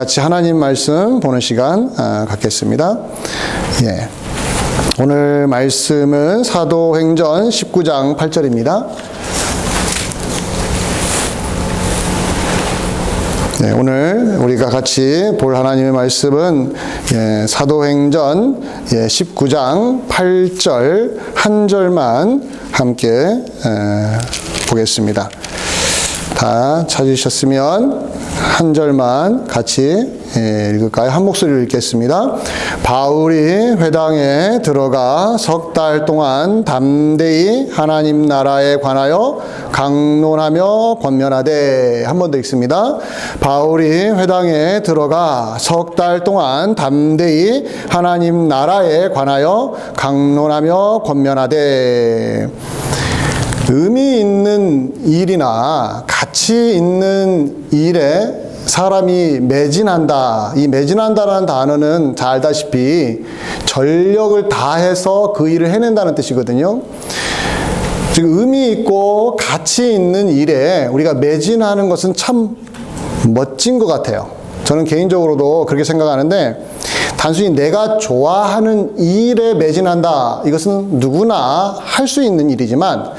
같이 하나님 말씀 보는 시간 갖겠습니다. 예. 오늘 말씀은 사도행전 19장 8절입니다. 네, 오늘 우리가 같이 볼 하나님의 말씀은 사도행전 19장 8절 한 절만 함께 보겠습니다. 다 찾으셨으면 한 절만 같이 읽을까요? 한 목소리로 읽겠습니다. 바울이 회당에 들어가 석 달 동안 담대히 하나님 나라에 관하여 강론하며 권면하되. 한 번 더 읽습니다. 바울이 회당에 들어가 석 달 동안 담대히 하나님 나라에 관하여 강론하며 권면하되. 의미 있는 일이나 가치 있는 일에 사람이 매진한다. 이 매진한다라는 단어는 잘 알다시피 전력을 다해서 그 일을 해낸다는 뜻이거든요. 즉 의미 있고 가치 있는 일에 우리가 매진하는 것은 참 멋진 것 같아요. 저는 개인적으로도 그렇게 생각하는데, 단순히 내가 좋아하는 일에 매진한다, 이것은 누구나 할 수 있는 일이지만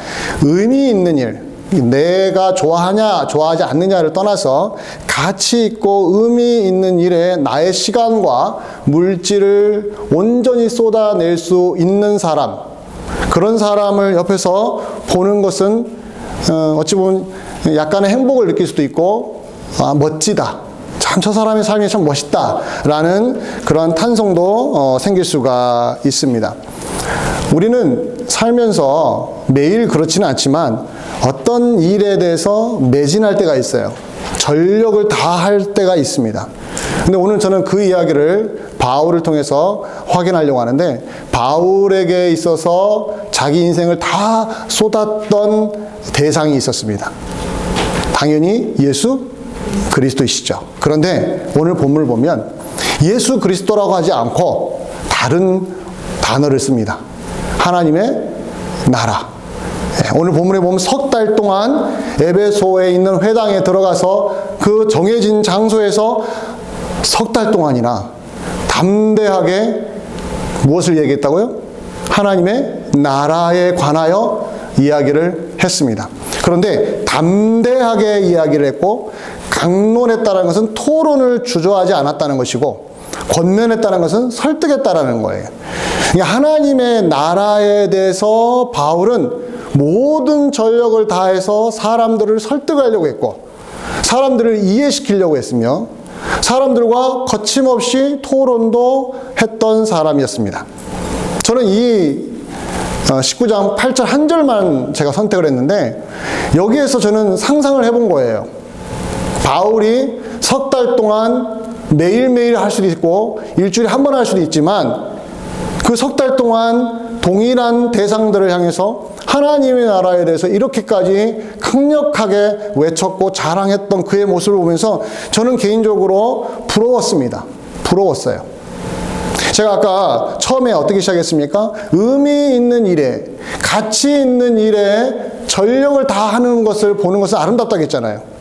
의미 있는 일, 내가 좋아하냐 좋아하지 않느냐를 떠나서 가치 있고 의미 있는 일에 나의 시간과 물질을 온전히 쏟아낼 수 있는 사람, 그런 사람을 옆에서 보는 것은 어찌 보면 약간의 행복을 느낄 수도 있고, 멋지다, 참 저 사람의 삶이 참 멋있다라는 그런 탄성도 생길 수가 있습니다. 우리는 살면서 매일 그렇지는 않지만 어떤 일에 대해서 매진할 때가 있어요. 전력을 다할 때가 있습니다. 근데 오늘 저는 그 이야기를 바울을 통해서 확인하려고 하는데, 바울에게 있어서 자기 인생을 다 쏟았던 대상이 있었습니다. 당연히 예수 그리스도이시죠. 그런데 오늘 본문을 보면 예수 그리스도라고 하지 않고 다른 단어를 씁니다. 하나님의 나라. 오늘 본문에 보면 석 달 동안 에베소에 있는 회당에 들어가서 그 정해진 장소에서 석 달 동안이나 담대하게 무엇을 얘기했다고요? 하나님의 나라에 관하여 이야기를 했습니다. 그런데 담대하게 이야기를 했고, 강론했다는 것은 토론을 주저하지 않았다는 것이고, 권면했다는 것은 설득했다라는 거예요. 하나님의 나라에 대해서 바울은 모든 전력을 다해서 사람들을 설득하려고 했고, 사람들을 이해시키려고 했으며, 사람들과 거침없이 토론도 했던 사람이었습니다. 저는 이 19장 8절 한 절만 제가 선택을 했는데, 여기에서 저는 상상을 해본 거예요. 바울이 석 달 동안 매일매일 할 수도 있고 일주일에 한 번 할 수도 있지만, 그 석 달 동안 동일한 대상들을 향해서 하나님의 나라에 대해서 이렇게까지 강력하게 외쳤고 자랑했던 그의 모습을 보면서 저는 개인적으로 부러웠습니다. 부러웠어요. 제가 아까 처음에 어떻게 시작했습니까? 의미 있는 일에, 가치 있는 일에 전력을 다하는 것을 보는 것은 아름답다고 했잖아요.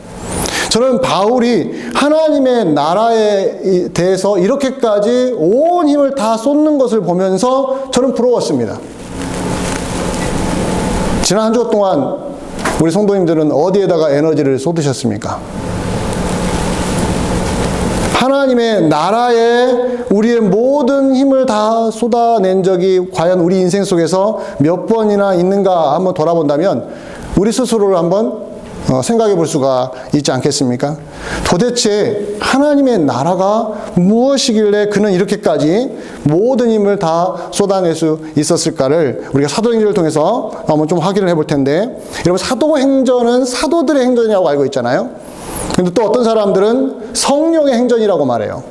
저는 바울이 하나님의 나라에 대해서 이렇게까지 온 힘을 다 쏟는 것을 보면서 저는 부러웠습니다. 지난 한 주 동안 우리 성도님들은 어디에다가 에너지를 쏟으셨습니까? 하나님의 나라에 우리의 모든 힘을 다 쏟아낸 적이 과연 우리 인생 속에서 몇 번이나 있는가 한번 돌아본다면 우리 스스로를 한번 생각해 볼 수가 있지 않겠습니까? 도대체 하나님의 나라가 무엇이길래 그는 이렇게까지 모든 힘을 다 쏟아낼 수 있었을까를 우리가 사도행전을 통해서 한번 좀 확인을 해볼 텐데, 여러분, 사도행전은 사도들의 행전이라고 알고 있잖아요. 근데 또 어떤 사람들은 성령의 행전이라고 말해요.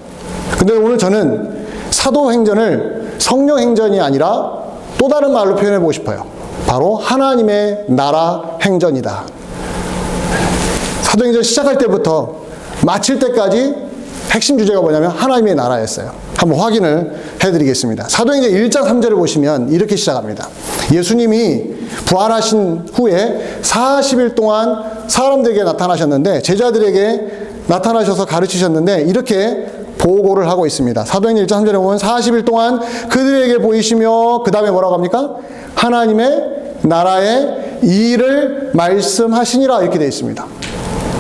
근데 오늘 저는 사도행전을 성령 행전이 아니라 또 다른 말로 표현해 보고 싶어요. 바로 하나님의 나라 행전이다. 사도행전 시작할 때부터 마칠 때까지 핵심 주제가 뭐냐면 하나님의 나라였어요. 한번 확인을 해드리겠습니다. 사도행전 1장 3절을 보시면 이렇게 시작합니다. 예수님이 부활하신 후에 40일 동안 사람들에게 나타나셨는데, 제자들에게 나타나셔서 가르치셨는데 이렇게 보고를 하고 있습니다. 사도행전 1장 3절에 보면 40일 동안 그들에게 보이시며 그 다음에 뭐라고 합니까? 하나님의 나라의 일을 말씀하시니라 이렇게 되어 있습니다.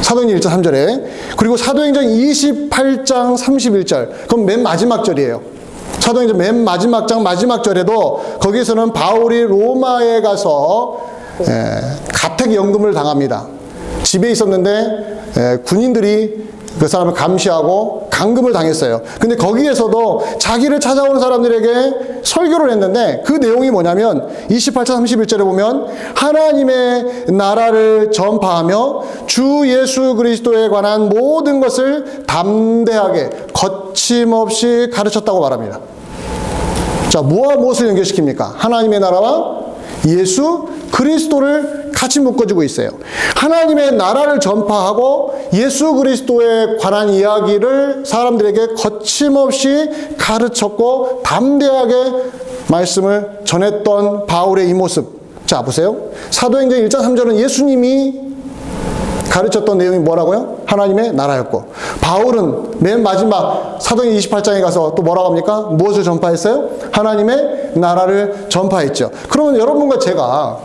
사도행전 1장 3절에. 그리고 사도행전 28장 31절 그럼 맨 마지막 절이에요. 사도행전 맨 마지막 장 마지막 절에도 거기서는 바울이 로마에 가서 가택연금을 당합니다. 집에 있었는데 군인들이 그 사람을 감시하고 감금을 당했어요. 근데 거기에서도 자기를 찾아오는 사람들에게 설교를 했는데 그 내용이 뭐냐면 28장 31절에 보면 하나님의 나라를 전파하며 주 예수 그리스도에 관한 모든 것을 담대하게 거침없이 가르쳤다고 말합니다. 자, 무엇과 무엇을 연결시킵니까? 하나님의 나라와 예수 그리스도를 같이 묶어주고 있어요. 하나님의 나라를 전파하고 예수 그리스도에 관한 이야기를 사람들에게 거침없이 가르쳤고 담대하게 말씀을 전했던 바울의 이 모습. 자, 보세요. 사도행전 1장 3절은 예수님이 가르쳤던 내용이 뭐라고요? 하나님의 나라였고, 바울은 맨 마지막 사도행전 28장에 가서 또 뭐라고 합니까? 무엇을 전파했어요? 하나님의 나라를 전파했죠. 그러면 여러분과 제가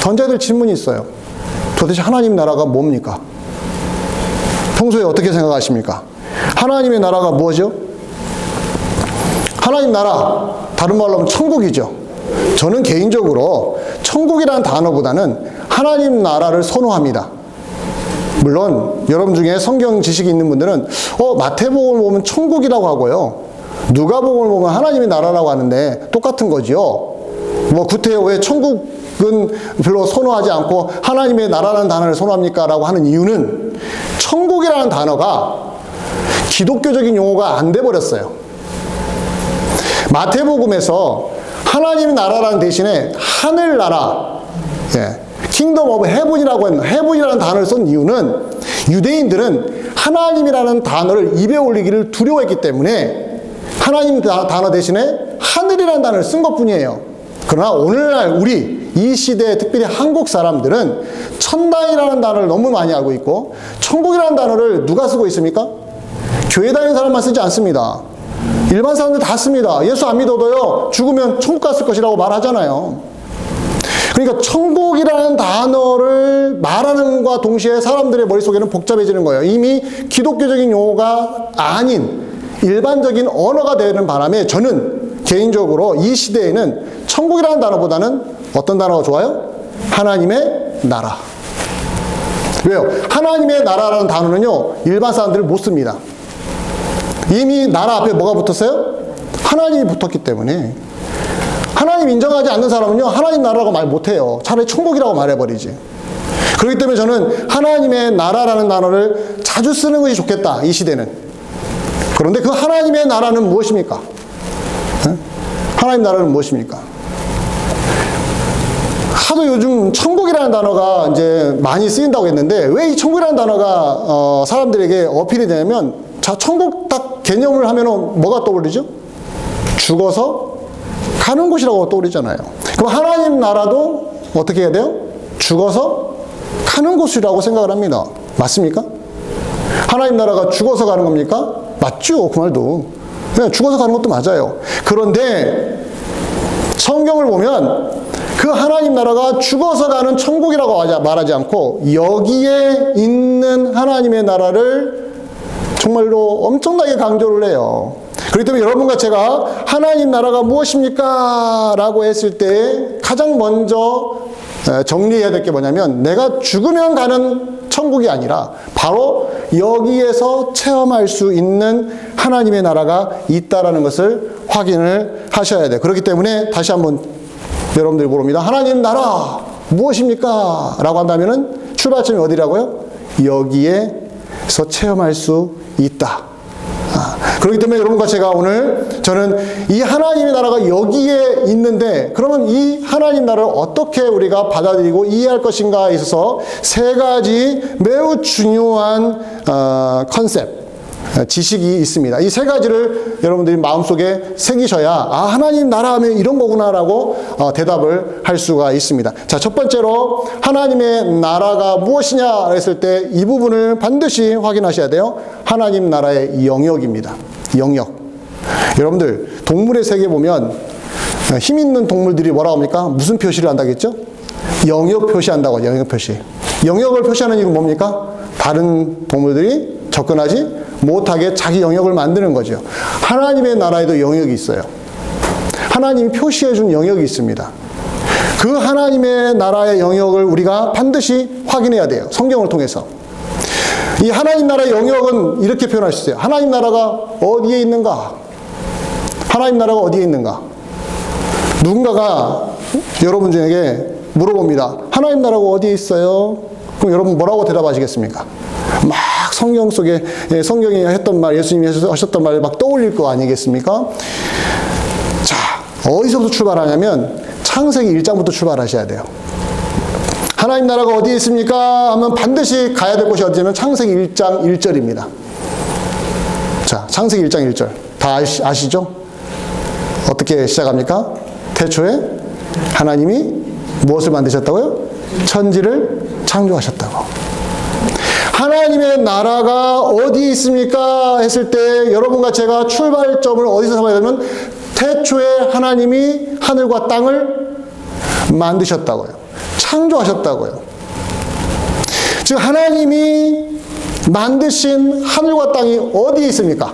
던져야 될 질문이 있어요. 도대체 하나님 나라가 뭡니까? 평소에 어떻게 생각하십니까? 하나님의 나라가 뭐죠? 하나님 나라, 다른 말로 하면 천국이죠. 저는 개인적으로 천국이라는 단어보다는 하나님 나라를 선호합니다. 물론 여러분 중에 성경 지식이 있는 분들은 마태복음을 보면 천국이라고 하고요, 누가복음을 보면 하나님의 나라라고 하는데 똑같은 거죠. 뭐 구태여 왜 천국은 별로 선호하지 않고 하나님의 나라라는 단어를 선호합니까? 라고 하는 이유는 천국이라는 단어가 기독교적인 용어가 안 돼버렸어요. 마태복음에서 하나님의 나라라는 대신에 하늘나라, 킹덤 오브 헤븐이라고 했는, 헤븐이라는 단어를 쓴 이유는 유대인들은 하나님이라는 단어를 입에 올리기를 두려워했기 때문에 하나님 단어 대신에 하늘이라는 단어를 쓴 것뿐이에요. 그러나 오늘날 우리 이 시대에 특별히 한국 사람들은 천당이라는 단어를 너무 많이 알고 있고 천국이라는 단어를 누가 쓰고 있습니까? 교회 다니는 사람만 쓰지 않습니다. 일반 사람들 다 씁니다. 예수 안 믿어도요, 죽으면 천국 갔을 것이라고 말하잖아요. 그러니까 천국이라는 단어를 말하는 것과 동시에 사람들의 머릿속에는 복잡해지는 거예요. 이미 기독교적인 용어가 아닌 일반적인 언어가 되는 바람에 저는 개인적으로 이 시대에는 천국이라는 단어보다는 어떤 단어가 좋아요? 하나님의 나라. 왜요? 하나님의 나라라는 단어는요, 일반 사람들이 못 씁니다. 이미 나라 앞에 뭐가 붙었어요? 하나님이 붙었기 때문에. 하나님 인정하지 않는 사람은요, 하나님 나라라고 말 못해요. 차라리 천국이라고 말해버리지. 그렇기 때문에 저는 하나님의 나라라는 단어를 자주 쓰는 것이 좋겠다, 이 시대는. 그런데 그 하나님의 나라는 무엇입니까? 하나님 나라는 무엇입니까? 하도 요즘 천국이라는 단어가 이제 많이 쓰인다고 했는데, 왜 이 천국이라는 단어가 사람들에게 어필이 되냐면, 자, 천국 딱 개념을 하면은 뭐가 떠오르죠? 죽어서 가는 곳이라고 떠오르잖아요. 그럼 하나님 나라도 어떻게 해야 돼요? 죽어서 가는 곳이라고 생각을 합니다. 맞습니까? 하나님 나라가 죽어서 가는 겁니까? 맞죠, 그 말도. 네, 죽어서 가는 것도 맞아요. 그런데 성경을 보면 그 하나님 나라가 죽어서 가는 천국이라고 말하지 않고 여기에 있는 하나님의 나라를 정말로 엄청나게 강조를 해요. 그렇기 때문에 여러분과 제가 하나님 나라가 무엇입니까? 라고 했을 때 가장 먼저 정리해야 될 게 뭐냐면, 내가 죽으면 가는 천국이 아니라 바로 여기에서 체험할 수 있는 하나님의 나라가 있다라는 것을 확인을 하셔야 돼요. 그렇기 때문에 다시 한번 여러분들이 물어봅니다. 하나님 나라 무엇입니까? 라고 한다면은 출발점이 어디라고요? 여기에서 체험할 수 있다. 그렇기 때문에 여러분과 제가 오늘, 저는 이 하나님의 나라가 여기에 있는데 그러면 이 하나님 나라를 어떻게 우리가 받아들이고 이해할 것인가에 있어서 세 가지 매우 중요한 컨셉, 지식이 있습니다. 이 세 가지를 여러분들이 마음속에 새기셔야 하나님 나라 하면 이런 거구나라고 대답을 할 수가 있습니다. 자, 첫 번째로 하나님의 나라가 무엇이냐 했을 때 이 부분을 반드시 확인하셔야 돼요. 하나님 나라의 영역입니다. 영역. 여러분들 동물의 세계 보면 힘 있는 동물들이 뭐라고 합니까? 무슨 표시를 한다겠죠? 영역 표시한다고 하죠. 영역 표시. 영역을 표시하는 이유는 뭡니까? 다른 동물들이 접근하지 못하게 자기 영역을 만드는 거죠. 하나님의 나라에도 영역이 있어요. 하나님이 표시해 준 영역이 있습니다. 그 하나님의 나라의 영역을 우리가 반드시 확인해야 돼요. 성경을 통해서. 이 하나님 나라의 영역은 이렇게 표현할 수 있어요. 하나님 나라가 어디에 있는가? 하나님 나라가 어디에 있는가? 누군가가 여러분 중에게 물어봅니다. 하나님 나라가 어디에 있어요? 그럼 여러분 뭐라고 대답하시겠습니까? 막 성경 속에 성경이 했던 말, 예수님이 하셨던 말 막 떠올릴 거 아니겠습니까? 자, 어디서부터 출발하냐면 창세기 1장부터 출발하셔야 돼요. 하나님 나라가 어디에 있습니까? 하면 반드시 가야 될 곳이 어디냐면 창세기 1장 1절입니다. 자, 창세기 1장 1절. 다 아시죠? 어떻게 시작합니까? 태초에 하나님이 무엇을 만드셨다고요? 천지를 창조하셨다고. 하나님의 나라가 어디 있습니까? 했을 때 여러분과 제가 출발점을 어디서 삼아야 되면 태초에 하나님이 하늘과 땅을 만드셨다고요. 창조하셨다고요. 즉 하나님이 만드신 하늘과 땅이 어디에 있습니까?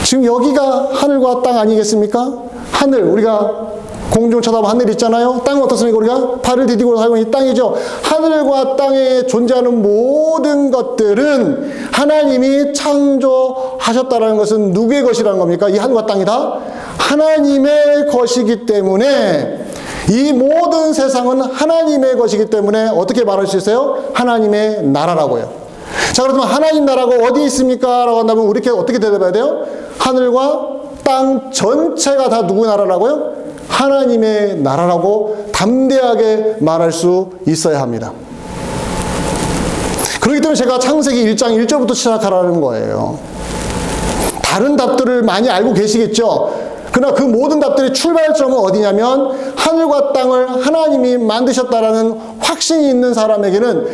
지금 여기가 하늘과 땅 아니겠습니까? 하늘, 우리가 공중 쳐다보면 하늘 있잖아요. 땅은 어떻습니까? 우리가 발을 디디고 살고 있는 이 땅이죠. 하늘과 땅에 존재하는 모든 것들은 하나님이 창조하셨다는 것은 누구의 것이라는 겁니까? 이 하늘과 땅이 다 하나님의 것이기 때문에 이 모든 세상은 하나님의 것이기 때문에 어떻게 말할 수 있어요? 하나님의 나라라고요. 자, 그렇다면 하나님 나라가 어디 있습니까? 라고 한다면 우리 어떻게 대답해야 돼요? 하늘과 땅 전체가 다 누구 나라라고요? 하나님의 나라라고 담대하게 말할 수 있어야 합니다. 그렇기 때문에 제가 창세기 1장 1절부터 시작하라는 거예요. 다른 답들을 많이 알고 계시겠죠? 그러나 그 모든 답들의 출발점은 어디냐면 하늘과 땅을 하나님이 만드셨다라는 확신이 있는 사람에게는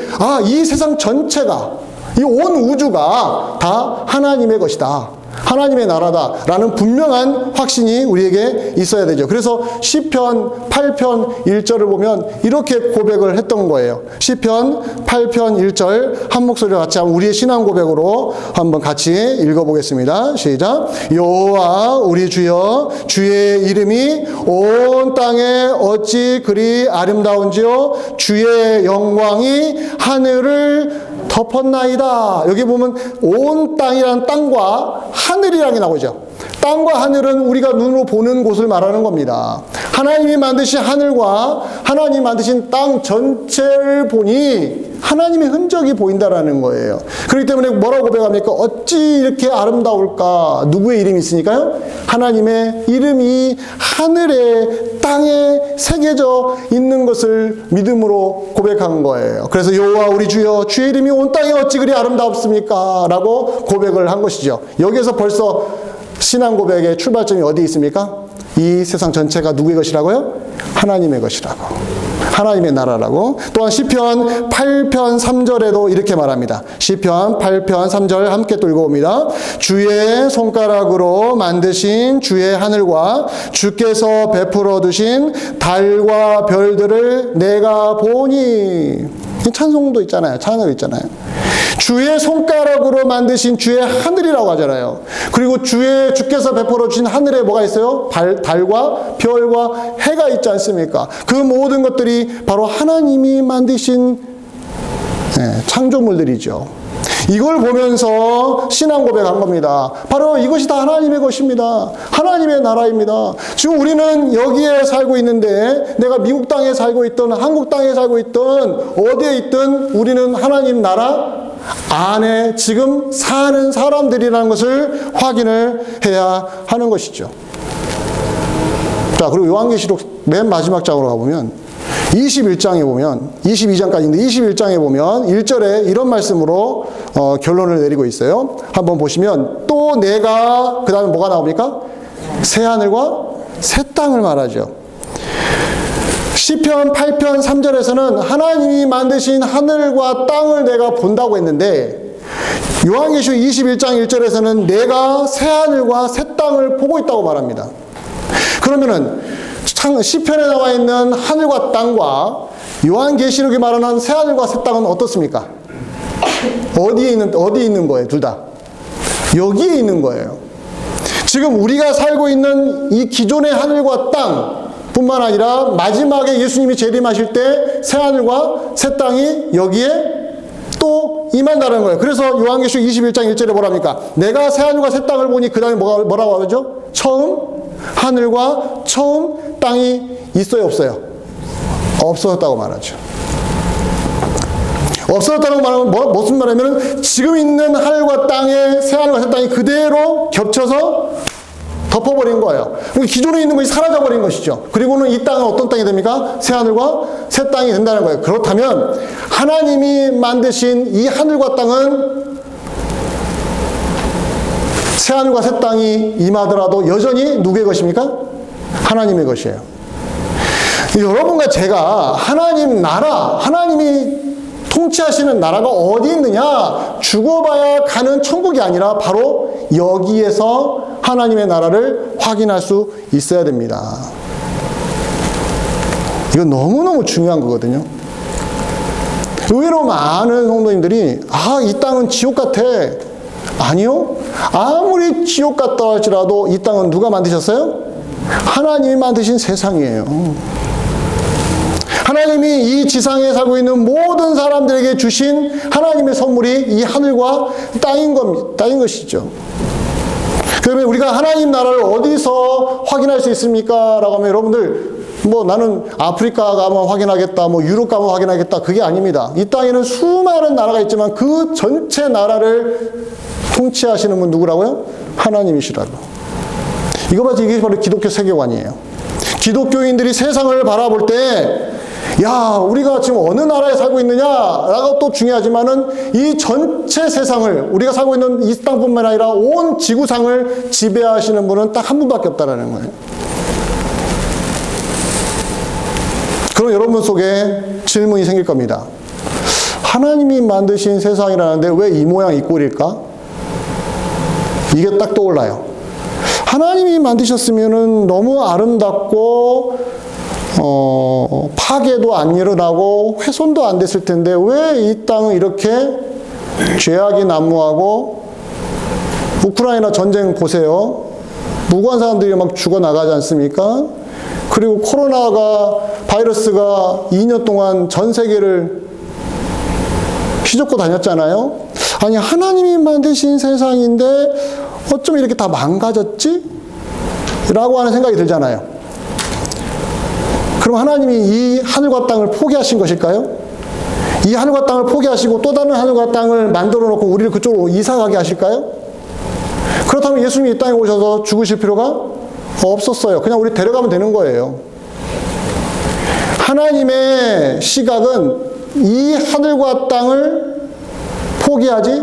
이 세상 전체가, 이 온 우주가 다 하나님의 것이다. 하나님의 나라다라는 분명한 확신이 우리에게 있어야 되죠. 그래서 시편 8편 1절을 보면 이렇게 고백을 했던 거예요. 시편 8편 1절 한 목소리로 같이 한번 우리의 신앙 고백으로 한번 같이 읽어보겠습니다. 시작. 여호와 우리 주여, 주의 이름이 온 땅에 어찌 그리 아름다운지요, 주의 영광이 하늘을 덮었나이다. 여기 보면 온 땅이란 땅과 하늘이라는 게 나오죠. 땅과 하늘은 우리가 눈으로 보는 곳을 말하는 겁니다. 하나님이 만드신 하늘과 하나님이 만드신 땅 전체를 보니 하나님의 흔적이 보인다라는 거예요. 그렇기 때문에 뭐라고 고백합니까? 어찌 이렇게 아름다울까? 누구의 이름이 있으니까요? 하나님의 이름이 하늘에 땅에 새겨져 있는 것을 믿음으로 고백한 거예요. 그래서 여호와 우리 주여, 주의 이름이 온 땅에 어찌 그리 아름답습니까? 라고 고백을 한 것이죠. 여기에서 벌써 신앙 고백의 출발점이 어디 있습니까? 이 세상 전체가 누구의 것이라고요? 하나님의 것이라고. 하나님의 나라라고. 또한 시편 8편 3절에도 이렇게 말합니다. 시편 8편 3절 함께 또 읽어봅니다. 주의 손가락으로 만드신 주의 하늘과 주께서 베풀어 두신 달과 별들을 내가 보니. 찬송도 있잖아요. 찬양도 있잖아요. 주의 손가락으로 만드신 주의 하늘이라고 하잖아요. 그리고 주께서 베풀어 주신 하늘에 뭐가 있어요? 달과 별과 해가 있지 않습니까? 그 모든 것들이 바로 하나님이 만드신 창조물들이죠. 이걸 보면서 신앙 고백한 겁니다. 바로 이것이 다 하나님의 것입니다. 하나님의 나라입니다. 지금 우리는 여기에 살고 있는데 내가 미국 땅에 살고 있든 한국 땅에 살고 있든 어디에 있든 우리는 하나님 나라 안에 지금 사는 사람들이라는 것을 확인을 해야 하는 것이죠. 자, 그리고 요한계시록 맨 마지막 장으로 가보면 21장에 보면 22장까지인데 21장에 보면 1절에 이런 말씀으로 결론을 내리고 있어요. 한번 보시면 또 내가 그 다음에 뭐가 나옵니까? 새 하늘과 새 땅을 말하죠. 시편 8편 3절에서는 하나님이 만드신 하늘과 땅을 내가 본다고 했는데 요한계시록 21장 1절에서는 내가 새 하늘과 새 땅을 보고 있다고 말합니다. 그러면은 시편에 나와 있는 하늘과 땅과 요한계시록이 말하는 새 하늘과 새 땅은 어떻습니까? 어디에 있는 거예요? 둘 다 여기에 있는 거예요. 지금 우리가 살고 있는 이 기존의 하늘과 땅 뿐만 아니라 마지막에 예수님이 재림하실 때 새 하늘과 새 땅이 여기에 또 임한다는 거예요. 그래서 요한계시록 21장 1절에 뭐랍니까? 내가 새 하늘과 새 땅을 보니 그 다음에 뭐라고 하죠? 처음 하늘과 처음 땅이 있어요, 없어요? 없어졌다고 말하죠. 없어졌다고 말하면 무슨 말이냐면 지금 있는 하늘과 땅에 새 하늘과 새 땅이 그대로 겹쳐서 덮어버린 거예요. 기존에 있는 것이 사라져버린 것이죠. 그리고는 이 땅은 어떤 땅이 됩니까? 새 하늘과 새 땅이 된다는 거예요. 그렇다면 하나님이 만드신 이 하늘과 땅은 새 하늘과 새 땅이 임하더라도 여전히 누구의 것입니까? 하나님의 것이에요. 여러분과 제가 하나님 나라, 하나님이 통치하시는 나라가 어디 있느냐? 죽어봐야 가는 천국이 아니라 바로 여기에서 하나님의 나라를 확인할 수 있어야 됩니다. 이건 너무너무 중요한 거거든요. 의외로 많은 성도님들이 이 땅은 지옥 같아. 아니요. 아무리 지옥 같다 할지라도 이 땅은 누가 만드셨어요? 하나님이 만드신 세상이에요. 하나님이 이 지상에 살고 있는 모든 사람들에게 주신 하나님의 선물이 이 하늘과 땅인 것이죠. 그러면 우리가 하나님 나라를 어디서 확인할 수 있습니까? 라고 하면 여러분들 나는 아프리카 가면 확인하겠다, 유럽 가면 확인하겠다, 그게 아닙니다. 이 땅에는 수많은 나라가 있지만 그 전체 나라를 통치하시는 분 누구라고요? 하나님이시라고. 이게 바로 기독교 세계관이에요. 기독교인들이 세상을 바라볼 때 우리가 지금 어느 나라에 살고 있느냐라고 또 중요하지만은 이 전체 세상을 우리가 살고 있는 이 땅뿐만 아니라 온 지구상을 지배하시는 분은 딱 한 분밖에 없다라는 거예요. 그럼 여러분 속에 질문이 생길 겁니다. 하나님이 만드신 세상이라는데 왜 이 모양 이 꼴일까? 이게 딱 떠올라요. 하나님이 만드셨으면은 너무 아름답고 파괴도 안 일어나고 훼손도 안 됐을 텐데 왜 이 땅은 이렇게 죄악이 난무하고 우크라이나 전쟁 보세요. 무고한 사람들이 막 죽어나가지 않습니까? 그리고 바이러스가 2년 동안 전 세계를 휘젓고 다녔잖아요. 아니 하나님이 만드신 세상인데 어쩜 이렇게 다 망가졌지? 라고 하는 생각이 들잖아요. 그럼 하나님이 이 하늘과 땅을 포기하신 것일까요? 이 하늘과 땅을 포기하시고 또 다른 하늘과 땅을 만들어 놓고 우리를 그쪽으로 이사가게 하실까요? 그렇다면 예수님이 이 땅에 오셔서 죽으실 필요가 없었어요. 그냥 우리 데려가면 되는 거예요. 하나님의 시각은 이 하늘과 땅을 포기하지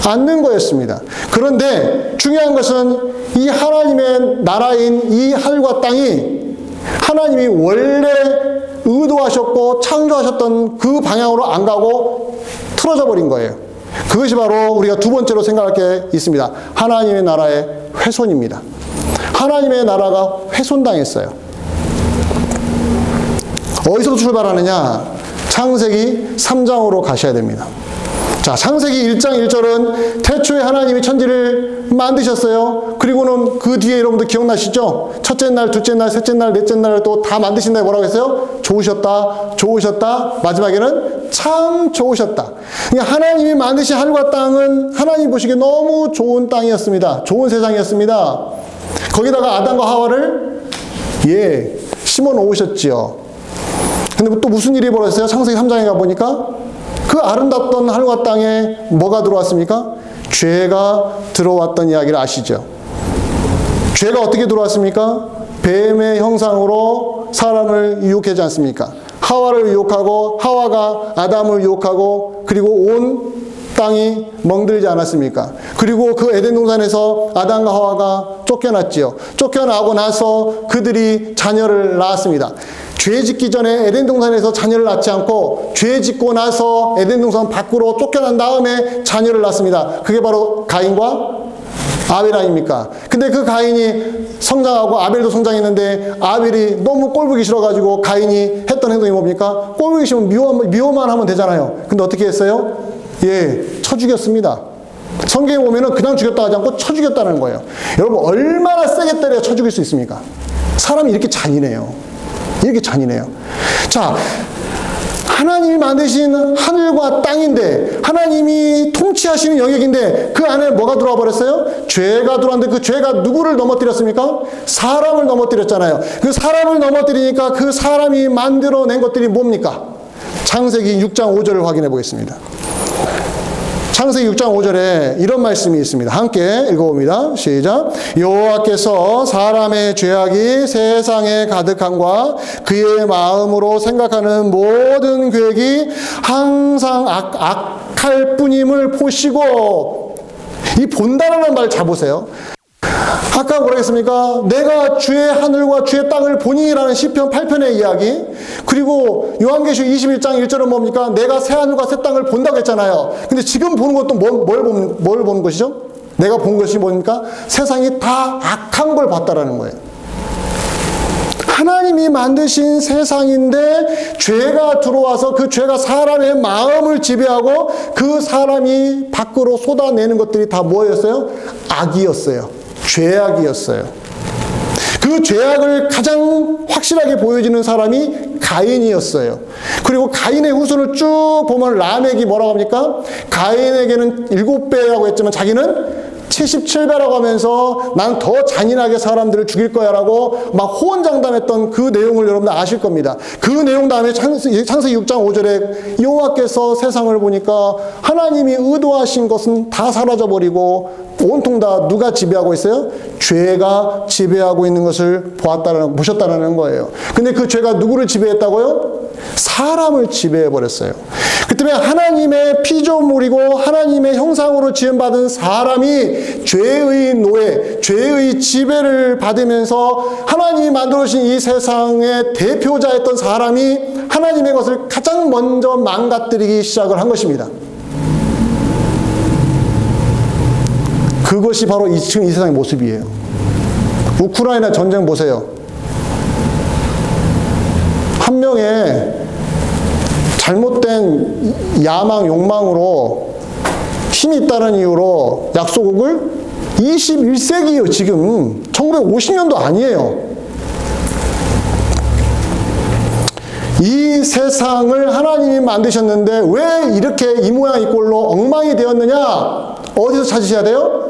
않는 거였습니다. 그런데 중요한 것은 이 하나님의 나라인 이 하늘과 땅이 하나님이 원래 의도하셨고 창조하셨던 그 방향으로 안 가고 틀어져 버린 거예요. 그것이 바로 우리가 두 번째로 생각할 게 있습니다. 하나님의 나라의 훼손입니다. 하나님의 나라가 훼손당했어요. 어디서 출발하느냐? 창세기 3장으로 가셔야 됩니다. 자, 창세기 1장 1절은 태초에 하나님이 천지를 만드셨어요. 그리고는 그 뒤에 여러분들 기억나시죠? 첫째 날, 둘째 날, 셋째 날, 넷째 날 또 다 만드신 다음에 뭐라고 했어요? 좋으셨다, 좋으셨다, 마지막에는 참 좋으셨다. 그러니까 하나님이 만드신 하늘과 땅은 하나님 보시기에 너무 좋은 땅이었습니다. 좋은 세상이었습니다. 거기다가 아담과 하와를 심어 놓으셨지요. 근데 또 무슨 일이 벌어졌어요? 창세기 3장에 가보니까 그 아름답던 하늘과 땅에 뭐가 들어왔습니까? 죄가 들어왔던 이야기를 아시죠? 죄가 어떻게 들어왔습니까? 뱀의 형상으로 사람을 유혹하지 않습니까? 하와를 유혹하고 하와가 아담을 유혹하고 그리고 온 땅이 멍들지 않았습니까? 그리고 그 에덴 동산에서 아담과 하와가 쫓겨났지요. 쫓겨나고 나서 그들이 자녀를 낳았습니다. 죄 짓기 전에 에덴 동산에서 자녀를 낳지 않고 죄 짓고 나서 에덴 동산 밖으로 쫓겨난 다음에 자녀를 낳습니다. 그게 바로 가인과 아벨 아닙니까? 근데 그 가인이 성장하고 아벨도 성장했는데 아벨이 너무 꼴보기 싫어가지고 가인이 했던 행동이 뭡니까? 꼴보기 싫으면 미워만 하면 되잖아요. 근데 어떻게 했어요? 쳐 죽였습니다. 성경에 보면은 그냥 죽였다 하지 않고 쳐 죽였다는 거예요. 여러분, 얼마나 세게 때려야 쳐 죽일 수 있습니까? 사람이 이렇게 잔인해요. 이렇게 잔인해요. 자, 하나님이 만드신 하늘과 땅인데, 하나님이 통치하시는 영역인데, 그 안에 뭐가 들어와 버렸어요? 죄가 들어왔는데, 그 죄가 누구를 넘어뜨렸습니까? 사람을 넘어뜨렸잖아요. 그 사람을 넘어뜨리니까 그 사람이 만들어낸 것들이 뭡니까? 창세기 6장 5절을 확인해 보겠습니다. 창세기 6장 5절에 이런 말씀이 있습니다. 함께 읽어봅니다. 시작. 여호와께서 사람의 죄악이 세상에 가득함과 그의 마음으로 생각하는 모든 계획이 항상 악할 뿐임을 보시고, 이 본다라는 말 잡으세요. 아까 뭐라 했습니까? 내가 주의 하늘과 주의 땅을 보니라는 시편 8편의 이야기, 그리고 요한계시록 21장 1절은 뭡니까? 내가 새 하늘과 새 땅을 본다고 했잖아요. 근데 지금 보는 것도 뭘 보는 것이죠? 내가 본 것이 뭡니까? 세상이 다 악한 걸 봤다라는 거예요. 하나님이 만드신 세상인데 죄가 들어와서 그 죄가 사람의 마음을 지배하고 그 사람이 밖으로 쏟아내는 것들이 다 뭐였어요? 악이었어요. 죄악이었어요. 그 죄악을 가장 확실하게 보여주는 사람이 가인이었어요. 그리고 가인의 후손을 쭉 보면 라멕이 뭐라고 합니까? 가인에게는 7배라고 했지만 자기는 77배라고 하면서 난 더 잔인하게 사람들을 죽일 거야 라고 막 호언장담했던 그 내용을 여러분들 아실 겁니다. 그 내용 다음에 창세기 6장 5절에 여호와께서 세상을 보니까 하나님이 의도하신 것은 다 사라져버리고 온통 다 누가 지배하고 있어요? 죄가 지배하고 있는 것을 보셨다는 거예요. 근데 그 죄가 누구를 지배했다고요? 사람을 지배해버렸어요. 그 때문에 하나님의 피조물이고 하나님의 형상으로 지음받은 사람이 죄의 노예, 죄의 지배를 받으면서 하나님이 만들어주신 이 세상의 대표자였던 사람이 하나님의 것을 가장 먼저 망가뜨리기 시작을 한 것입니다. 그것이 바로 지금 이 세상의 모습이에요. 우크라이나 전쟁 보세요. 한 명의 잘못된 야망, 욕망으로 힘이 있다는 이유로 약소국을 21세기예요. 지금 1950년도 아니에요. 이 세상을 하나님이 만드셨는데 왜 이렇게 이 모양 이 꼴로 엉망이 되었느냐? 어디서 찾으셔야 돼요?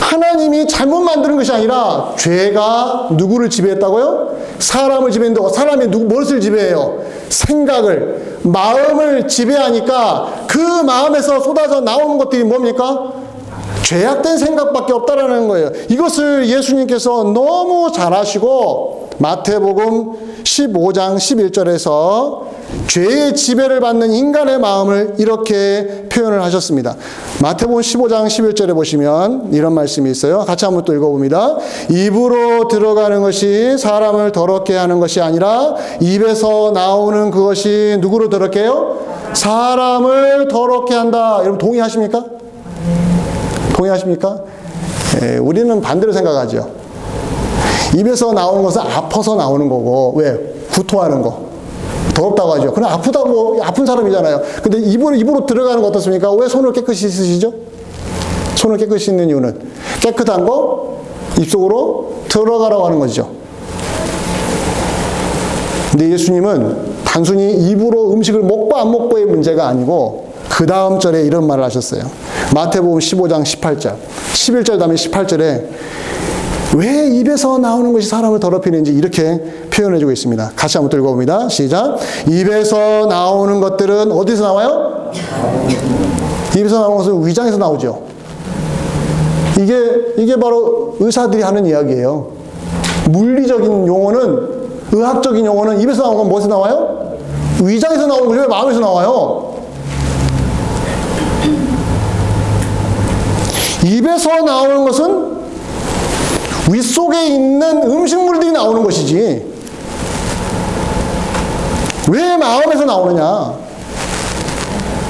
하나님이 잘못 만드는 것이 아니라 죄가 누구를 지배했다고요? 사람을 지배했는데 사람이 무엇을 지배해요? 생각을, 마음을 지배하니까 그 마음에서 쏟아져 나오는 것들이 뭡니까? 죄악된 생각밖에 없다라는 거예요. 이것을 예수님께서 너무 잘 아시고 마태복음 15장 11절에서 죄의 지배를 받는 인간의 마음을 이렇게 표현을 하셨습니다. 마태복음 15장 11절에 보시면 이런 말씀이 있어요. 같이 한번 또 읽어봅니다. 입으로 들어가는 것이 사람을 더럽게 하는 것이 아니라 입에서 나오는 그것이 누구를 더럽게 해요? 사람을 더럽게 한다. 여러분 동의하십니까? 동의하십니까? 우리는 반대로 생각하죠. 입에서 나오는 것은 아파서 나오는 거고, 왜? 구토하는 거. 더럽다고 하죠. 그럼 아프다고, 아픈 사람이잖아요. 근데 입으로 들어가는 거 어떻습니까? 왜 손을 깨끗이 씻으시죠? 손을 깨끗이 씻는 이유는 깨끗한 거 입속으로 들어가라고 하는 거죠. 근데 예수님은 단순히 입으로 음식을 먹고 안 먹고의 문제가 아니고 그 다음 절에 이런 말을 하셨어요. 마태복음 15장 18절, 11절 다음에 18절에 왜 입에서 나오는 것이 사람을 더럽히는지 이렇게 표현해주고 있습니다. 같이 한번 읽어봅니다. 시작. 입에서 나오는 것들은 어디서 나와요? 입에서 나오는 것은 위장에서 나오죠. 이게 바로 의사들이 하는 이야기예요. 물리적인 용어는, 의학적인 용어는 입에서 나오는 건 무엇에서 나와요? 위장에서 나오는 것이 왜 마음에서 나와요? 입에서 나오는 것은 윗속에 있는 음식물들이 나오는 것이지 왜 마음에서 나오느냐?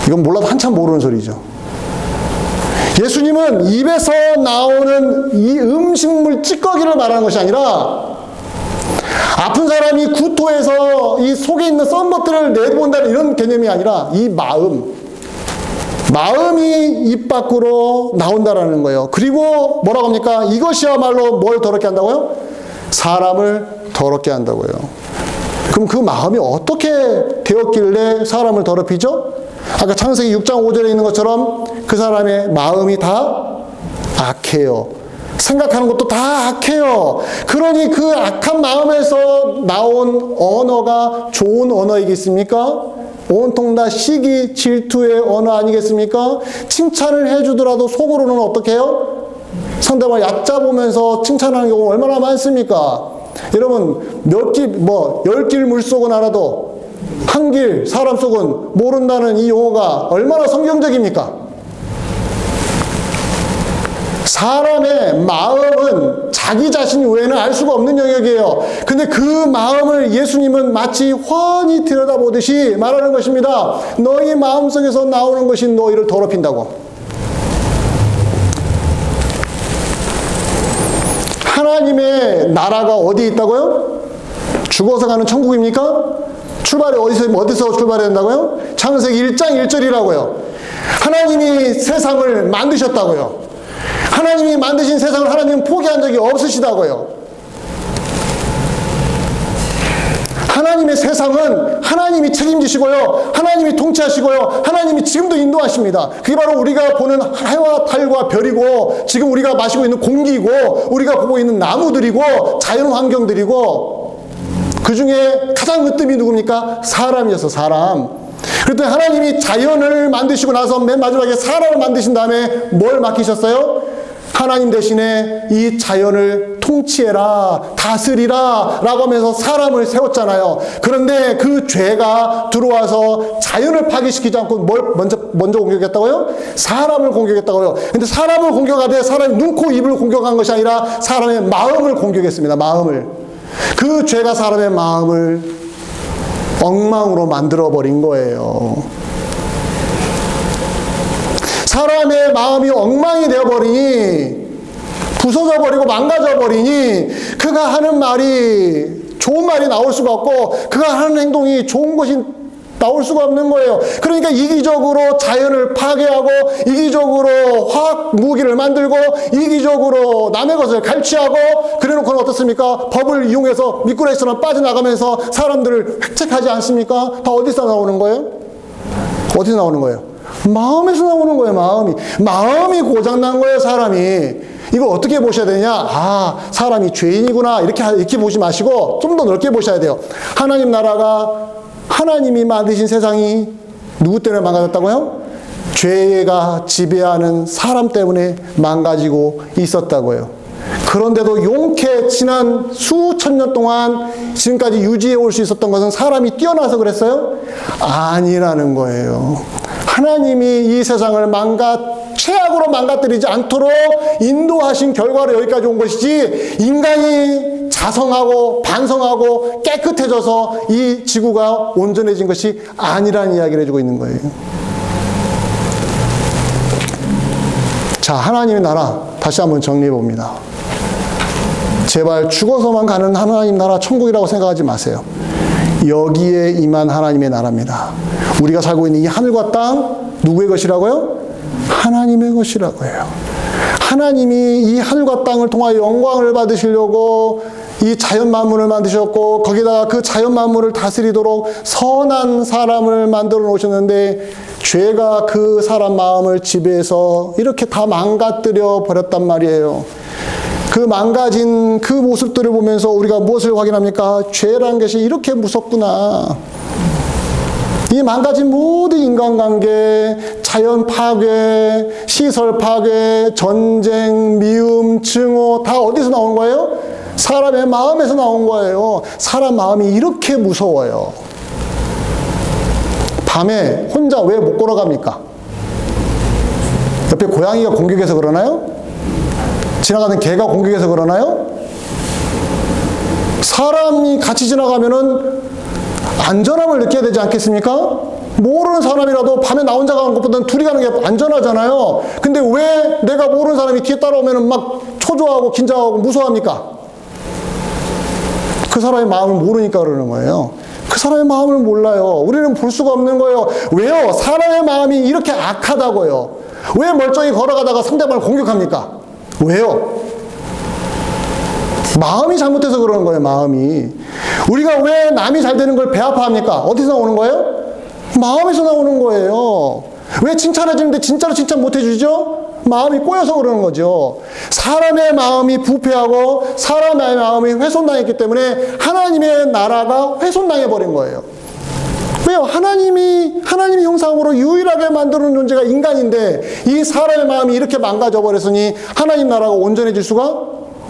이건 몰라도 한참 모르는 소리죠. 예수님은 입에서 나오는 이 음식물 찌꺼기를 말하는 것이 아니라 아픈 사람이 구토해서 이 속에 있는 썩은 것들을 내본다는 이런 개념이 아니라 이 마음이 입 밖으로 나온다라는 거예요. 그리고 뭐라고 합니까? 이것이야말로 뭘 더럽게 한다고요? 사람을 더럽게 한다고요. 그럼 그 마음이 어떻게 되었길래 사람을 더럽히죠? 아까 창세기 6장 5절에 있는 것처럼 그 사람의 마음이 다 악해요. 생각하는 것도 다 악해요. 그러니 그 악한 마음에서 나온 언어가 좋은 언어이겠습니까? 온통 다 시기, 질투의 언어 아니겠습니까? 칭찬을 해주더라도 속으로는 어떻게 해요? 상대방을 얕잡으면서 칭찬하는 경우가 얼마나 많습니까? 여러분, 열 길 물속은 알아도 한 길 사람 속은 모른다는 이 용어가 얼마나 성경적입니까? 사람의 마음은 자기 자신 외에는 알 수가 없는 영역이에요. 근데 그 마음을 예수님은 마치 훤히 들여다보듯이 말하는 것입니다. 너희 마음속에서 나오는 것이 너희를 더럽힌다고. 하나님의 나라가 어디에 있다고요? 죽어서 가는 천국입니까? 출발이 어디서 출발해야 된다고요? 창세기 1장 1절이라고요. 하나님이 세상을 만드셨다고요. 하나님이 만드신 세상을 하나님은 포기한 적이 없으시다고요. 하나님의 세상은 하나님이 책임지시고요. 하나님이 통치하시고요. 하나님이 지금도 인도하십니다. 그게 바로 우리가 보는 해와 달과 별이고 지금 우리가 마시고 있는 공기이고 우리가 보고 있는 나무들이고 자연 환경들이고 그 중에 가장 으뜸이 누굽니까? 사람이었어, 사람. 그랬더니 하나님이 자연을 만드시고 나서 맨 마지막에 사람을 만드신 다음에 뭘 맡기셨어요? 하나님 대신에 이 자연을 통치해라, 다스리라 라고 하면서 사람을 세웠잖아요. 그런데 그 죄가 들어와서 자연을 파괴시키지 않고 뭘 먼저 공격했다고요? 사람을 공격했다고요. 근데 사람을 공격하되 사람의 눈, 코, 입을 공격한 것이 아니라 사람의 마음을 공격했습니다. 마음을. 그 죄가 사람의 마음을 엉망으로 만들어버린 거예요. 사람의 마음이 엉망이 되어버리니 부서져 버리고 망가져 버리니 그가 하는 말이 좋은 말이 나올 수가 없고 그가 하는 행동이 좋은 것이 나올 수가 없는 거예요. 그러니까 이기적으로 자연을 파괴하고 이기적으로 화학 무기를 만들고 이기적으로 남의 것을 갈취하고 그래놓고는 어떻습니까? 법을 이용해서 미꾸라지처럼 빠져나가면서 사람들을 획책하지 않습니까? 다 어디서 나오는 거예요? 어디서 나오는 거예요? 마음에서 나오는 거예요. 마음이 고장난 거예요. 사람이. 이걸 어떻게 보셔야 되냐? 아, 사람이 죄인이구나 이렇게 보지 마시고 좀 더 넓게 보셔야 돼요. 하나님 나라가 하나님이 만드신 세상이 누구 때문에 망가졌다고요? 죄가 지배하는 사람 때문에 망가지고 있었다고요. 그런데도 용케 지난 수천 년 동안 지금까지 유지해 올 수 있었던 것은 사람이 뛰어나서 그랬어요? 아니라는 거예요. 하나님이 이 세상을 최악으로 망가뜨리지 않도록 인도하신 결과로 여기까지 온 것이지 인간이 자성하고 반성하고 깨끗해져서 이 지구가 온전해진 것이 아니라는 이야기를 해주고 있는 거예요. 자, 하나님의 나라 다시 한번 정리해 봅니다. 제발 죽어서만 가는 하나님 나라 천국이라고 생각하지 마세요. 여기에 임한 하나님의 나라입니다. 우리가 살고 있는 이 하늘과 땅 누구의 것이라고요? 하나님의 것이라고요. 하나님이 이 하늘과 땅을 통하여 영광을 받으시려고 이 자연 만물을 만드셨고 거기다가 그 자연 만물을 다스리도록 선한 사람을 만들어 놓으셨는데 죄가 그 사람 마음을 지배해서 이렇게 다 망가뜨려 버렸단 말이에요. 그 망가진 그 모습들을 보면서 우리가 무엇을 확인합니까? 죄라는 것이 이렇게 무섭구나. 이 망가진 모든 인간관계, 자연 파괴, 시설 파괴, 전쟁, 미움, 증오 다 어디서 나온 거예요? 사람의 마음에서 나온 거예요. 사람 마음이 이렇게 무서워요. 밤에 혼자 왜 못 걸어갑니까? 옆에 고양이가 공격해서 그러나요? 지나가는 개가 공격해서 그러나요? 사람이 같이 지나가면은 안전함을 느껴야 되지 않겠습니까? 모르는 사람이라도 밤에 나 혼자 가는 것보다는 둘이 가는 게 안전하잖아요. 근데 왜 내가 모르는 사람이 뒤에 따라오면은 막 초조하고 긴장하고 무서워합니까? 그 사람의 마음을 모르니까 그러는 거예요. 그 사람의 마음을 몰라요. 우리는 볼 수가 없는 거예요. 왜요? 사람의 마음이 이렇게 악하다고요. 왜 멀쩡히 걸어가다가 상대방을 공격합니까? 왜요? 마음이 잘못해서 그러는 거예요. 마음이. 우리가 왜 남이 잘 되는 걸 배 아파합니까? 어디서 나오는 거예요? 마음에서 나오는 거예요. 왜 칭찬해주는데 진짜로 칭찬 못 해주죠? 마음이 꼬여서 그러는 거죠. 사람의 마음이 부패하고 사람의 마음이 훼손당했기 때문에 하나님의 나라가 훼손당해버린 거예요. 왜요? 하나님이 형상으로 유일하게 만드는 존재가 인간인데 이 사람의 마음이 이렇게 망가져 버렸으니 하나님 나라가 온전해질 수가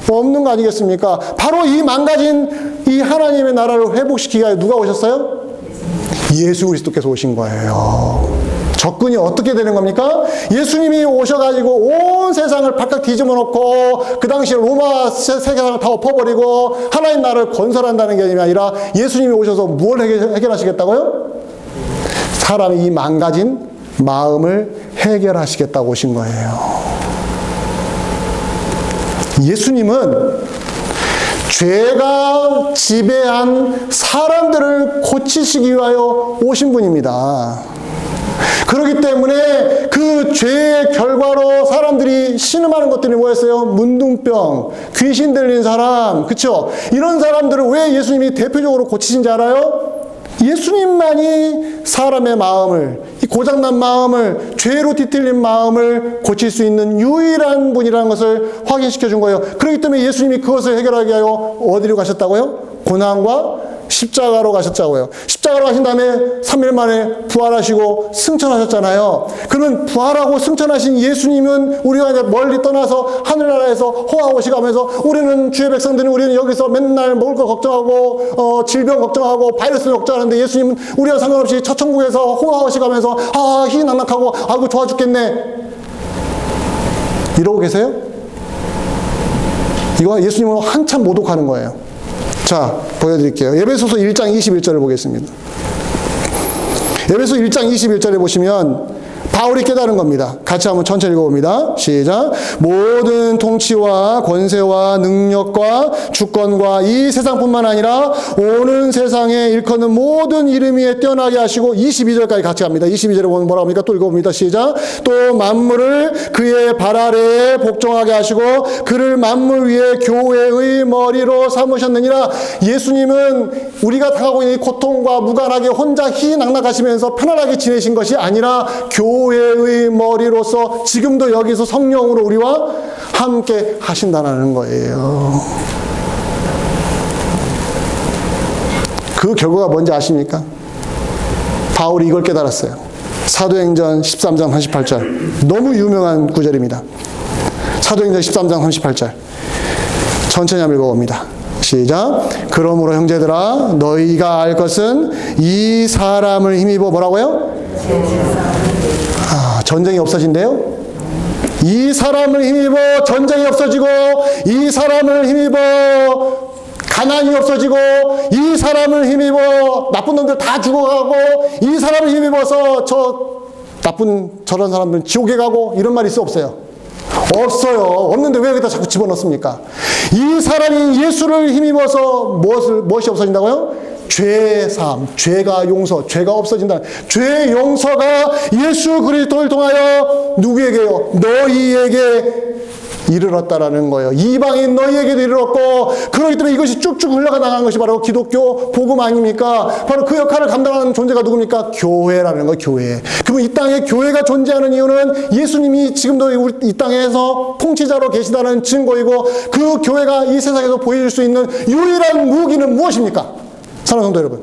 없는 거 아니겠습니까? 바로 이 망가진 이 하나님의 나라를 회복시키기 위해 누가 오셨어요? 예수 그리스도께서 오신 거예요. 접근이 어떻게 되는 겁니까? 예수님이 오셔가지고 온 세상을 바깥 뒤집어 놓고 그 당시 로마 세계상을 다 엎어버리고 하나님 나라를 건설한다는 게 아니라 예수님이 오셔서 무엇을 해결하시겠다고요? 사람의 이 망가진 마음을 해결하시겠다고 오신 거예요. 예수님은 죄가 지배한 사람들을 고치시기 위하여 오신 분입니다. 그렇기 때문에 그 죄의 결과로 사람들이 신음하는 것들이 뭐였어요? 문둥병, 귀신 들린 사람, 그쵸? 이런 사람들을 왜 예수님이 대표적으로 고치신지 알아요? 예수님만이 사람의 마음을, 이 고장난 마음을, 죄로 뒤틀린 마음을 고칠 수 있는 유일한 분이라는 것을 확인시켜 준 거예요. 그렇기 때문에 예수님이 그것을 해결하기 위하여 어디로 가셨다고요? 고난과 십자가로 가셨다고요. 십자가로 가신 다음에 3일 만에 부활하시고 승천하셨잖아요. 그러면 부활하고 승천하신 예수님은 우리가 이제 멀리 떠나서 하늘나라에서 호하오시가면서 우리는 주의 백성들은 우리는 여기서 맨날 먹을 거 걱정하고 질병 걱정하고 바이러스 걱정하는데 예수님은 우리와 상관없이 천국에서 호하오시가면서 희낙낙하고 아이고 좋아 죽겠네 이러고 계세요? 이거 예수님은 한참 모독하는 거예요. 자, 보여드릴게요. 에베소서 1장 21절을 보겠습니다. 에베소 1장 21절에 보시면 바울이 깨달은 겁니다. 같이 한번 천천히 읽어봅니다. 시작. 모든 통치와 권세와 능력과 주권과 이 세상뿐만 아니라 오는 세상에 일컫는 모든 이름 위에 뛰어나게 하시고 22절까지 같이 갑니다. 22절에 보면 뭐라고 합니까? 또 읽어봅니다. 시작. 또 만물을 그의 발 아래에 복종하게 하시고 그를 만물 위에 교회의 머리로 삼으셨느니라. 예수님은 우리가 당하고 있는 고통과 무관하게 혼자 희낙낙하시면서 편안하게 지내신 것이 아니라 교회의 머리로서 지금도 여기서 성령으로 우리와 함께 하신다는 거예요. 그 결과가 뭔지 아십니까? 바울이 이걸 깨달았어요. 사도행전 13장 38절. 너무 유명한 구절입니다. 사도행전 13장 38절. 천천히 한번 읽어봅니다. 시작. 그러므로 형제들아 너희가 알 것은 이 사람을 힘입어 뭐라고요? 전쟁이 없어진대요? 이 사람을 힘입어 전쟁이 없어지고 이 사람을 힘입어 가난이 없어지고 이 사람을 힘입어 나쁜 놈들 다 죽어가고 이 사람을 힘입어서 저 나쁜 저런 사람들은 지옥에 가고 이런 말 있어 없어요? 없어요. 없는데 왜 여기다 자꾸 집어넣습니까? 이 사람이 예수를 힘입어서 무엇이 없어진다고요? 죄의 삶, 죄가 용서, 죄가 없어진다. 죄의 용서가 예수 그리스도를 통하여 누구에게요? 너희에게 이르렀다라는 거예요. 이방인 너희에게도 이르렀고, 그렇기 때문에 이것이 쭉쭉 흘러가는 것이 바로 기독교 복음 아닙니까? 바로 그 역할을 감당하는 존재가 누굽니까? 교회라는 거예요, 교회. 그럼 이 땅에 교회가 존재하는 이유는 예수님이 지금도 이 땅에서 통치자로 계시다는 증거이고, 그 교회가 이 세상에서 보여줄 수 있는 유일한 무기는 무엇입니까? 사랑하는 성도 여러분,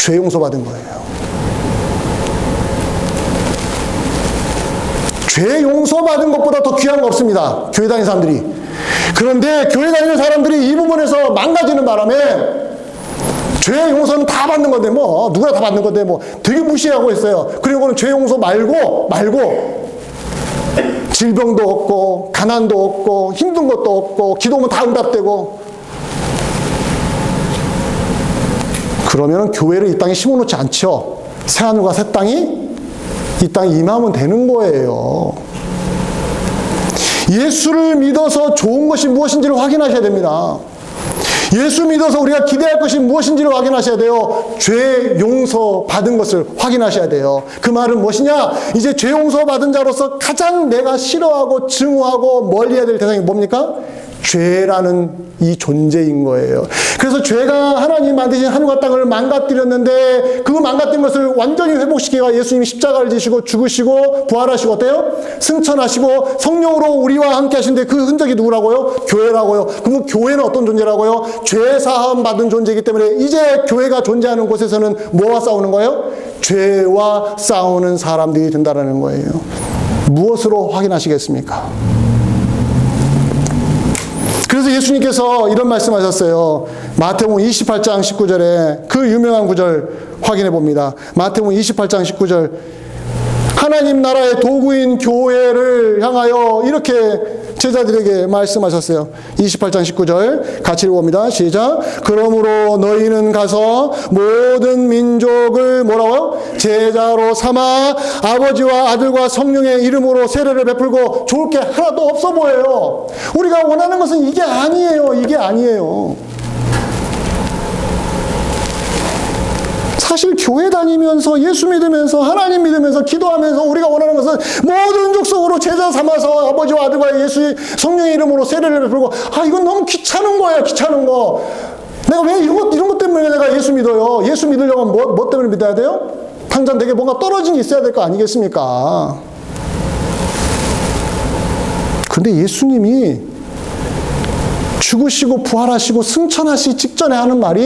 죄 용서받은 거예요. 죄 용서받은 것보다 더 귀한 거 없습니다. 교회 다니는 사람들이. 그런데 교회 다니는 사람들이 이 부분에서 망가지는 바람에 죄 용서는 다 받는 건데 뭐 누가 다 받는 건데 뭐 되게 무시하고 있어요. 그리고는 죄 용서 말고 질병도 없고 가난도 없고 힘든 것도 없고 기도하면 다 응답되고. 그러면 교회를 이 땅에 심어놓지 않죠. 새하늘과 새 땅이 이 땅에 임하면 되는 거예요. 예수를 믿어서 좋은 것이 무엇인지를 확인하셔야 됩니다. 예수 믿어서 우리가 기대할 것이 무엇인지를 확인하셔야 돼요. 죄 용서 받은 것을 확인하셔야 돼요. 그 말은 무엇이냐? 이제 죄 용서 받은 자로서 가장 내가 싫어하고 증오하고 멀리해야 될 대상이 뭡니까? 죄라는 이 존재인 거예요. 그래서 죄가 하나님 만드신 하늘과 땅을 망가뜨렸는데 그 망가뜨린 것을 완전히 회복시키기가 예수님이 십자가를 지시고 죽으시고 부활하시고 어때요? 승천하시고 성령으로 우리와 함께 하신데 그 흔적이 누구라고요? 교회라고요. 그럼 교회는 어떤 존재라고요? 죄 사함 받은 존재이기 때문에 이제 교회가 존재하는 곳에서는 뭐와 싸우는 거예요? 죄와 싸우는 사람들이 된다는 거예요. 무엇으로 확인하시겠습니까? 그래서 예수님께서 이런 말씀하셨어요. 마태복음 28장 19절에 그 유명한 구절 확인해 봅니다. 마태복음 28장 19절. 하나님 나라의 도구인 교회를 향하여 이렇게 제자들에게 말씀하셨어요. 28장 19절 같이 읽어봅니다. 시작. 그러므로 너희는 가서 모든 민족을 뭐라고요? 제자로 삼아 아버지와 아들과 성령의 이름으로 세례를 베풀고 좋을 게 하나도 없어 보여요. 우리가 원하는 것은 이게 아니에요. 이게 아니에요. 사실 교회 다니면서 예수 믿으면서 하나님 믿으면서 기도하면서 우리가 원하는 것은 모든 족속으로 제자 삼아서 아버지와 아들과 예수의 성령의 이름으로 세례를 베풀고 이건 너무 귀찮은 거예요. 귀찮은 거. 내가 왜 이런 것 때문에 내가 예수 믿어요. 예수 믿으려면 뭐 때문에 믿어야 돼요? 당장 내게 뭔가 떨어진 게 있어야 될 거 아니겠습니까? 근데 예수님이 죽으시고 부활하시고 승천하시기 직전에 하는 말이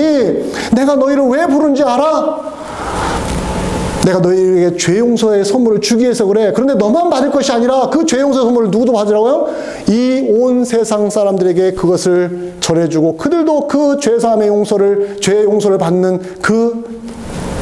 내가 너희를 왜 부른지 알아? 내가 너희에게 죄 용서의 선물을 주기 위해서 그래. 그런데 너만 받을 것이 아니라 그 죄 용서의 선물을 누구도 받으라고요? 이 온 세상 사람들에게 그것을 전해주고 그들도 그 죄사함의 용서를 죄 용서를 받는 그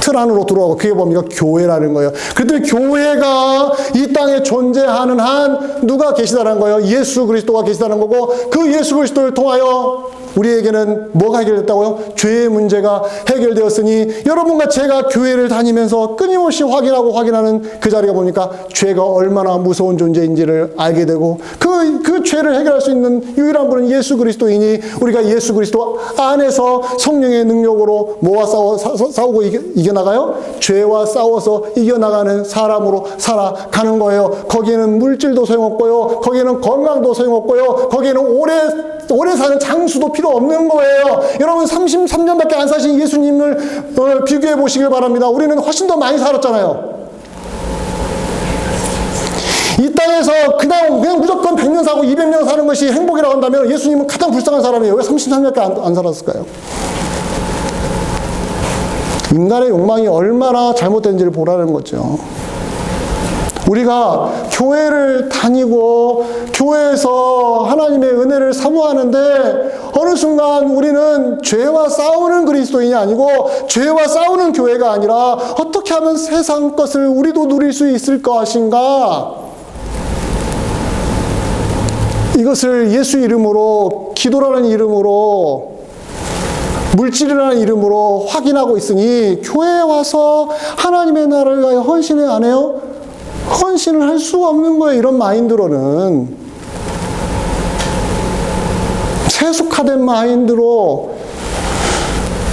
틀 안으로 들어가고 그게 뭡니까? 교회라는 거예요. 그랬더니 교회가 이 땅에 존재하는 한 누가 계시다는 거예요? 예수 그리스도가 계시다는 거고 그 예수 그리스도를 통하여 우리에게는 뭐가 해결됐다고요? 죄의 문제가 해결되었으니 여러분과 제가 교회를 다니면서 끊임없이 확인하는 그 자리가 뭡니까? 죄가 얼마나 무서운 존재인지를 알게 되고 그 죄를 해결할 수 있는 유일한 분은 예수 그리스도이니 우리가 예수 그리스도 안에서 성령의 능력으로 뭐와 싸우고 이겨나가요? 죄와 싸워서 이겨나가는 사람으로 살아가는 거예요. 거기에는 물질도 소용없고요. 거기에는 건강도 소용없고요. 거기에는 오래 사는 장수도 필요 없는 거예요. 여러분 33년밖에 안 사신 예수님을 비교해 보시길 바랍니다. 우리는 훨씬 더 많이 살았잖아요. 이 땅에서 그냥 무조건 100년 사고 200년 사는 것이 행복이라고 한다면 예수님은 가장 불쌍한 사람이에요. 왜 33년밖에 안 살았을까요? 인간의 욕망이 얼마나 잘못된지를 보라는 거죠. 우리가 교회를 다니고 교회에서 하나님의 은혜를 사모하는데 어느 순간 우리는 죄와 싸우는 그리스도인이 아니고 죄와 싸우는 교회가 아니라 어떻게 하면 세상 것을 우리도 누릴 수 있을 것인가? 이것을 예수 이름으로 기도라는 이름으로 물질이라는 이름으로 확인하고 있으니 교회에 와서 하나님의 나라를 위하여 헌신을 안 해요? 헌신을 할 수가 없는 거예요. 이런 마인드로는 세속화된 마인드로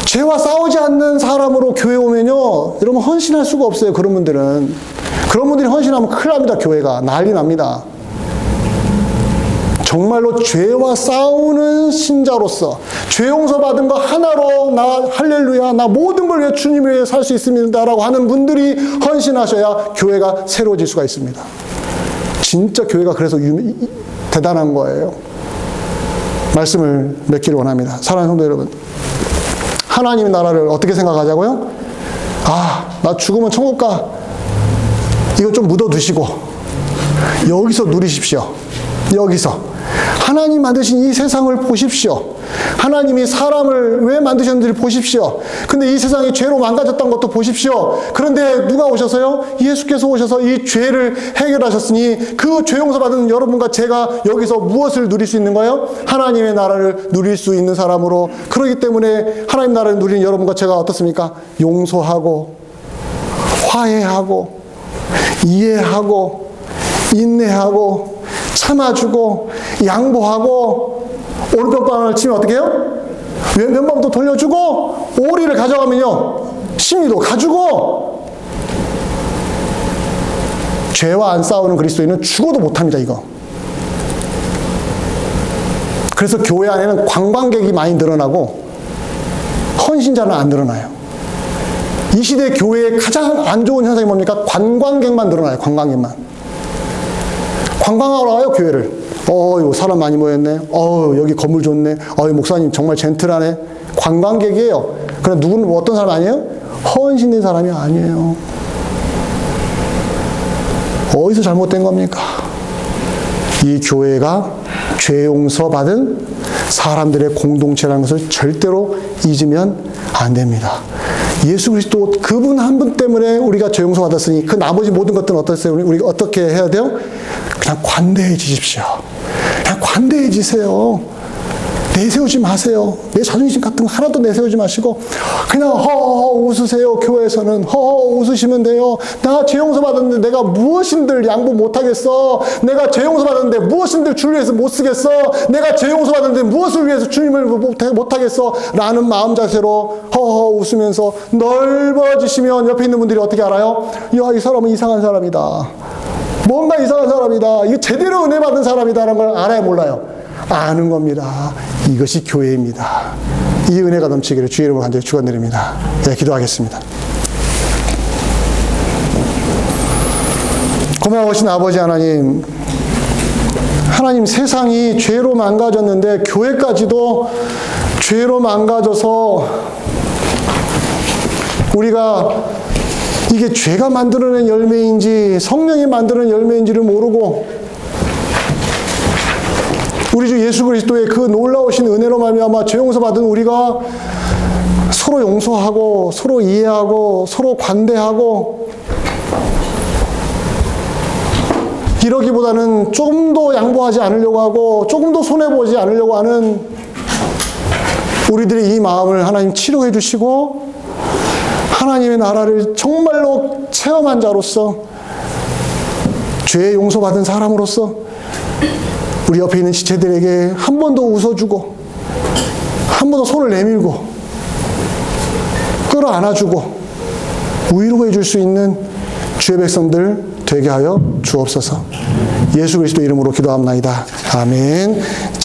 죄와 싸우지 않는 사람으로 교회 오면요 여러분 헌신할 수가 없어요. 그런 분들이 헌신하면 큰일 납니다. 교회가 난리 납니다. 정말로 죄와 싸우는 신자로서 죄 용서받은 거 하나로 나 할렐루야 나 모든 걸 위해 주님을 위해 살 수 있습니다 라고 하는 분들이 헌신하셔야 교회가 새로워질 수가 있습니다. 진짜 교회가 그래서 대단한 거예요. 말씀을 맺기를 원합니다. 사랑하는 성도 여러분, 하나님의 나라를 어떻게 생각하자고요? 나 죽으면 천국 가. 이거 좀 묻어두시고 여기서 누리십시오. 여기서 하나님 만드신 이 세상을 보십시오. 하나님이 사람을 왜 만드셨는지 보십시오. 근데 이 세상이 죄로 망가졌던 것도 보십시오. 그런데 누가 오셔서요? 예수께서 오셔서 이 죄를 해결하셨으니 그 죄 용서받은 여러분과 제가 여기서 무엇을 누릴 수 있는 거예요? 하나님의 나라를 누릴 수 있는 사람으로. 그렇기 때문에 하나님 나라를 누리는 여러분과 제가 어떻습니까? 용서하고 화해하고 이해하고 인내하고 참아주고 양보하고 오른편방을 치면 어떻게 해요? 왼편방도 돌려주고 오리를 가져가면요 심리도 가지고. 죄와 안 싸우는 그리스도인은 죽어도 못합니다. 이거. 그래서 교회 안에는 관광객이 많이 늘어나고 헌신자는 안 늘어나요. 이 시대 교회의 가장 안 좋은 현상이 뭡니까? 관광객만 늘어나요. 관광객만. 관광하러 와요, 교회를. 이거 사람 많이 모였네. 여기 건물 좋네. 목사님 정말 젠틀하네. 관광객이에요. 그럼 누구는 어떤 사람 아니에요? 헌신된 사람이 아니에요. 어디서 잘못된 겁니까? 이 교회가 죄 용서받은 사람들의 공동체라는 것을 절대로 잊으면 안 됩니다. 예수 그리스도 그분 한 분 때문에 우리가 죄 용서받았으니 그 나머지 모든 것들은 어떠세요? 우리가 어떻게 해야 돼요? 그냥 관대해지십시오. 그냥 관대해지세요. 내세우지 마세요. 내 자존심 같은 거 하나도 내세우지 마시고 그냥 허허 웃으세요. 교회에서는 허허 웃으시면 돼요. 나 죄 용서 받았는데 내가 무엇인들 양보 못하겠어. 내가 죄 용서 받았는데 무엇인들 주를 위해서 못 쓰겠어. 내가 죄 용서 받았는데 무엇을 위해서 주님을 못하겠어. 라는 마음 자세로 허허 웃으면서 넓어지시면 옆에 있는 분들이 어떻게 알아요? 야, 이 사람은 이상한 사람이다. 뭔가 이상한 사람이다. 이거 제대로 은혜 받은 사람이다라는 걸 알아요, 몰라요? 아는 겁니다. 이것이 교회입니다. 이 은혜가 넘치기를 주의 이름으로 간절히 축원드립니다. 네, 기도하겠습니다. 고마우신 아버지 하나님, 하나님 세상이 죄로 망가졌는데 교회까지도 죄로 망가져서 우리가 이게 죄가 만들어낸 열매인지 성령이 만드는 열매인지를 모르고 우리 주 예수 그리스도의 그 놀라우신 은혜로 말미암아 죄 용서받은 우리가 서로 용서하고 서로 이해하고 서로 관대하고 이러기보다는 조금 더 양보하지 않으려고 하고 조금 더 손해보지 않으려고 하는 우리들의 이 마음을 하나님 치료해 주시고 하나님의 나라를 정말로 체험한 자로서 죄 용서받은 사람으로서 우리 옆에 있는 지체들에게 한 번 더 웃어주고 한 번 더 손을 내밀고 끌어안아주고 위로해 줄 수 있는 주의 백성들 되게 하여 주옵소서. 예수 그리스도 이름으로 기도합나이다. 아멘.